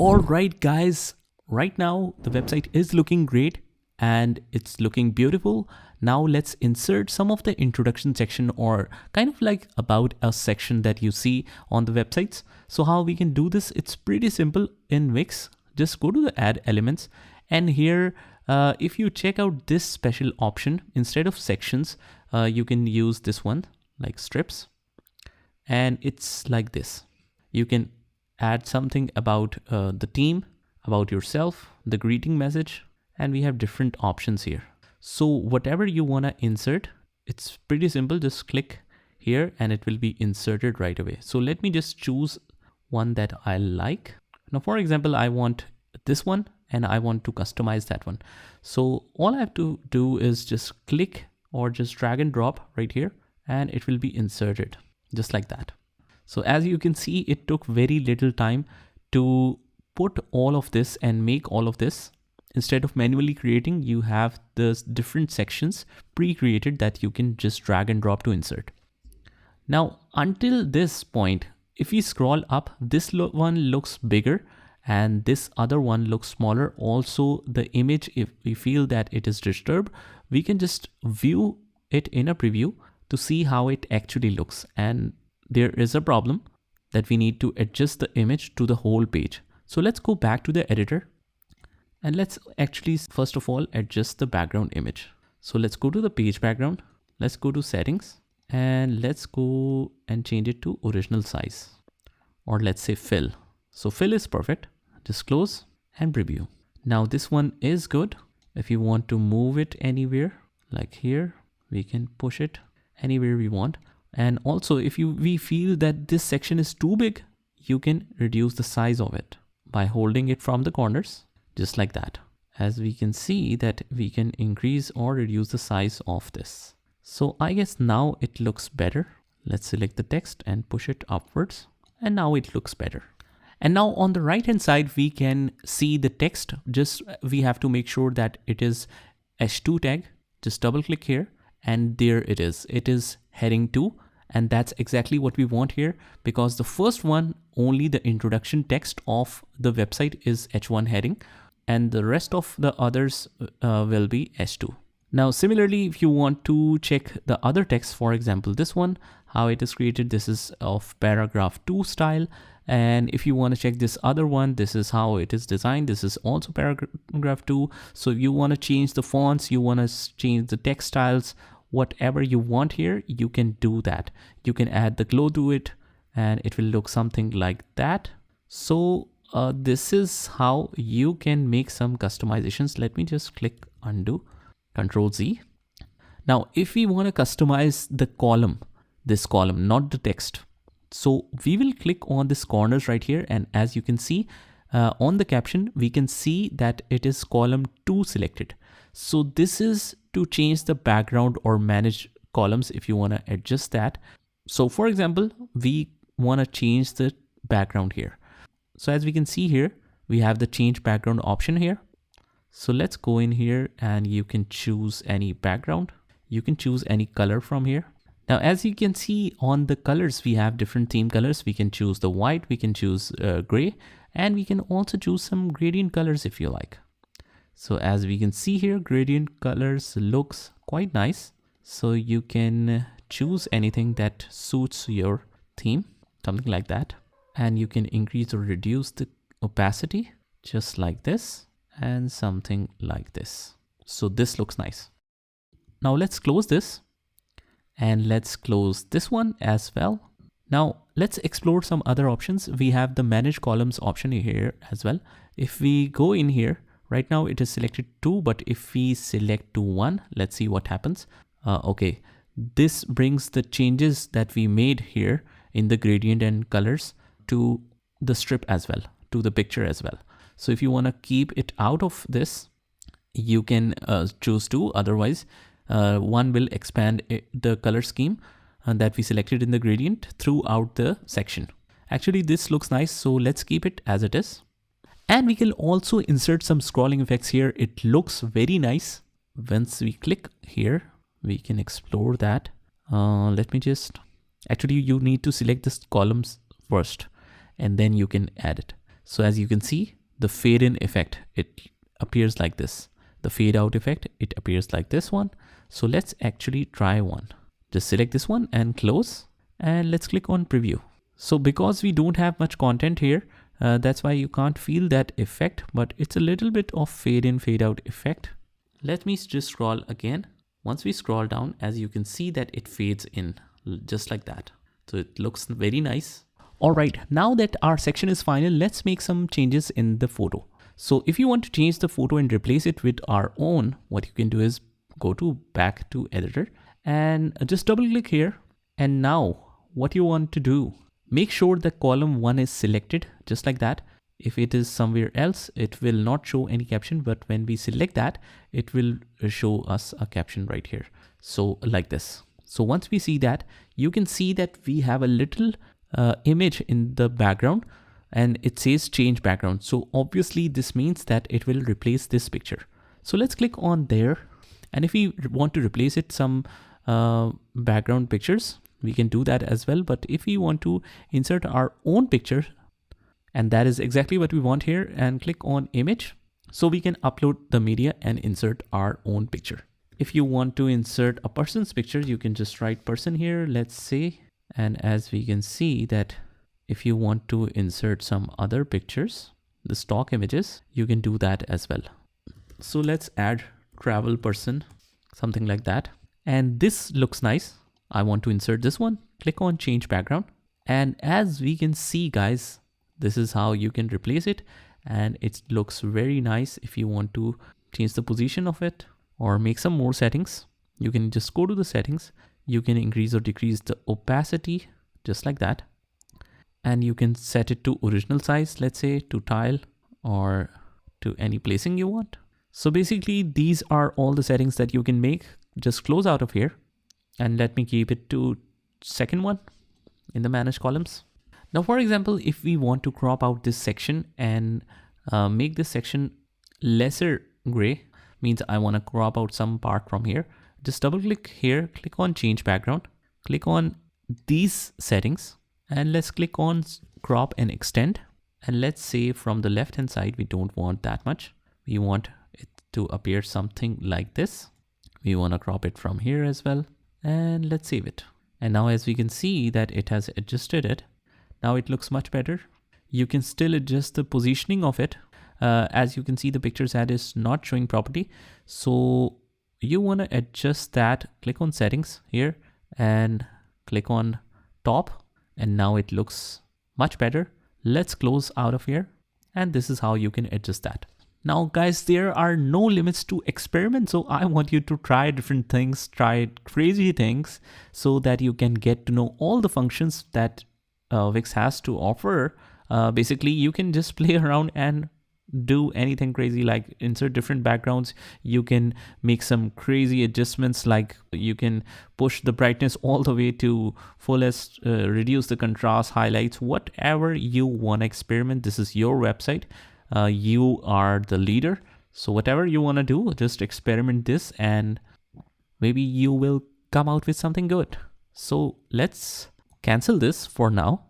All right, guys, right now the website is looking great and it's looking beautiful. Now let's insert some of the introduction section, or kind of like about us section that you see on the websites. So how we can do this, it's pretty simple in Wix. Just go to the add elements, and here if you check out this special option, instead of sections, you can use this one like strips, and it's like this. You can add something about the team, about yourself, the greeting message, and we have different options here. So whatever you want to insert, it's pretty simple. Just click here and it will be inserted right away. So let me just choose one that I like. Now, for example, I want this one and I want to customize that one. So all I have to do is just click or just drag and drop right here, and it will be inserted just like that. So as you can see, it took very little time to put all of this and make all of this. Instead of manually creating, you have the different sections pre-created that you can just drag and drop to insert. Now, until this point, if we scroll up, this one looks bigger and this other one looks smaller. Also, the image, if we feel that it is disturbed, we can just view it in a preview to see how it actually looks. And there is a problem that we need to adjust the image to the whole page. So let's go back to the editor and let's actually first of all adjust the background image. So let's go to the page background. Let's go to settings and let's go and change it to original size, or let's say fill. So fill is perfect. Just close and preview. Now this one is good. If you want to move it anywhere, like here, we can push it anywhere we want. And also if we feel that this section is too big, you can reduce the size of it by holding it from the corners, just like that. As we can see that we can increase or reduce the size of this. So I guess now it looks better. Let's select the text and push it upwards. And now it looks better. And now on the right hand side, we can see the text. Just we have to make sure that it is H2 tag. Just double click here and there it is. It is heading 2. And that's exactly what we want here, because the first one, only the introduction text of the website is H1 heading, and the rest of the others will be H2. Now, similarly, if you want to check the other text, for example, this one, how it is created, this is of paragraph 2 style. And if you want to check this other one, this is how it is designed. This is also paragraph 2. So if you want to change the fonts, you want to change the text styles, whatever you want here, you can do that. You can add the glow to it and it will look something like that. So this is how you can make some customizations. Let me just click undo, Control Z. Now, if we want to customize the column, this column, not the text. So we will click on this corners right here. And as you can see on the caption, we can see that it is column 2 selected. So this is to change the background or manage columns if you want to adjust that. So for example, we want to change the background here. So as we can see here, we have the change background option here. So let's go in here and you can choose any background. You can choose any color from here. Now, as you can see on the colors, we have different theme colors. We can choose the white, we can choose gray, and we can also choose some gradient colors if you like. So as we can see here, gradient colors looks quite nice. So you can choose anything that suits your theme, something like that. And you can increase or reduce the opacity just like this and something like this. So this looks nice. Now let's close this and let's close this one as well. Now let's explore some other options. We have the manage columns option here as well. If we go in here, right now it is selected 2, but if we select to 1, let's see what happens. Okay, this brings the changes that we made here in the gradient and colors to the strip as well, to the picture as well. So if you want to keep it out of this, you can choose 2. Otherwise, one will expand the color scheme that we selected in the gradient throughout the section. Actually, this looks nice, so let's keep it as it is. And we can also insert some scrolling effects here. It looks very nice. Once we click here, we can explore that. Let me just, actually you need to select this columns first and then you can add it. So as you can see, the fade in effect, it appears like this. The fade out effect, it appears like this one. So let's actually try one. Just select this one and close, and let's click on preview. So because we don't have much content here, that's why you can't feel that effect, but it's a little bit of fade in, fade out effect. Let me just scroll again. Once we scroll down, as you can see that it fades in just like that. So it looks very nice. All right, now that our section is final, let's make some changes in the photo. So if you want to change the photo and replace it with our own, what you can do is go to back to editor and just double click here. And now what you want to do, make sure the column 1 is selected just like that. If it is somewhere else, it will not show any caption, but when we select that, it will show us a caption right here. So like this. So once we see that, you can see that we have a little image in the background and it says change background. So obviously this means that it will replace this picture. So let's click on there. And if we want to replace it some background pictures, we can do that as well. But if we want to insert our own picture, and that is exactly what we want here, and click on image. So we can upload the media and insert our own picture. If you want to insert a person's picture, you can just write person here, let's say. And as we can see that if you want to insert some other pictures, the stock images, you can do that as well. So let's add travel person, something like that. And this looks nice. I want to insert this one, click on change background. And as we can see, guys, this is how you can replace it. And it looks very nice. If you want to change the position of it or make some more settings, you can just go to the settings. You can increase or decrease the opacity just like that. And you can set it to original size, let's say to tile or to any placing you want. So basically these are all the settings that you can make. Just close out of here and let me keep it to second one in the manage columns. Now, for example, if we want to crop out this section and make this section lesser gray, means I want to crop out some part from here. Just double click here, click on change background, click on these settings, and let's click on crop and extend. And let's say from the left hand side, we don't want that much. We want it to appear something like this. We want to crop it from here as well. And let's save it. And now as we can see that it has adjusted it. Now it looks much better. You can still adjust the positioning of it. As you can see, the pictures ad is not showing properly. So you want to adjust that. Click on settings here and click on top. And now it looks much better. Let's close out of here. And this is how you can adjust that. Now guys, there are no limits to experiment. So I want you to try different things, try crazy things so that you can get to know all the functions that Wix has to offer. Basically, you can just play around and do anything crazy, like insert different backgrounds. You can make some crazy adjustments, like you can push the brightness all the way to fullest, reduce the contrast, highlights, whatever you want to experiment. This is your website. You are the leader. So whatever you want to do, just experiment this and maybe you will come out with something good. So let's cancel this for now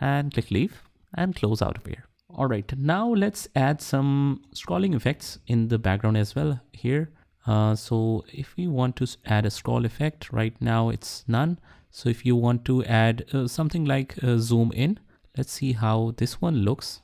and click leave and close out of here. All right, now let's add some scrolling effects in the background as well here. So if we want to add a scroll effect, right now it's none. So if you want to add something like zoom in, let's see how this one looks.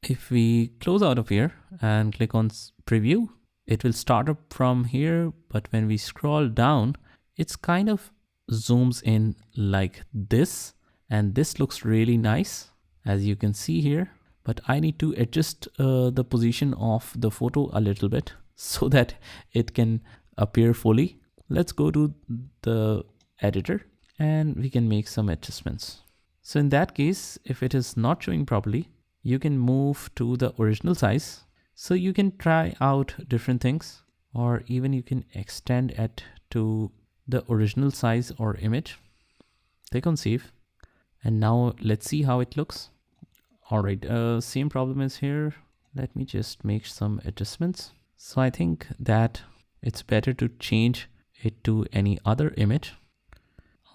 If we close out of here and click on preview, it will start up from here. But when we scroll down, it's kind of zooms in like this. And this looks really nice, as you can see here. But I need to adjust the position of the photo a little bit so that it can appear fully. Let's go to the editor and we can make some adjustments. So in that case, if it is not showing properly, you can move to the original size. So you can try out different things, or even you can extend it to the original size or image. Click on save. And now let's see how it looks. All right, same problem is here. Let me just make some adjustments. So I think that it's better to change it to any other image.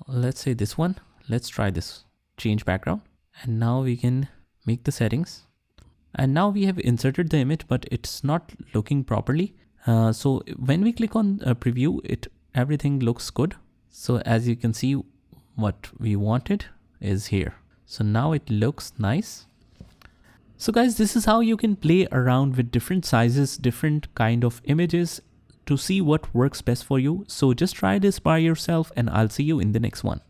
Let's say this one. Let's try this. Change background. And now we can make the settings. And now we have inserted the image, but it's not looking properly. So when we click on preview, everything looks good. So as you can see, what we wanted is here. So now it looks nice. So guys, this is how you can play around with different sizes, different kind of images to see what works best for you. So just try this by yourself, and I'll see you in the next one.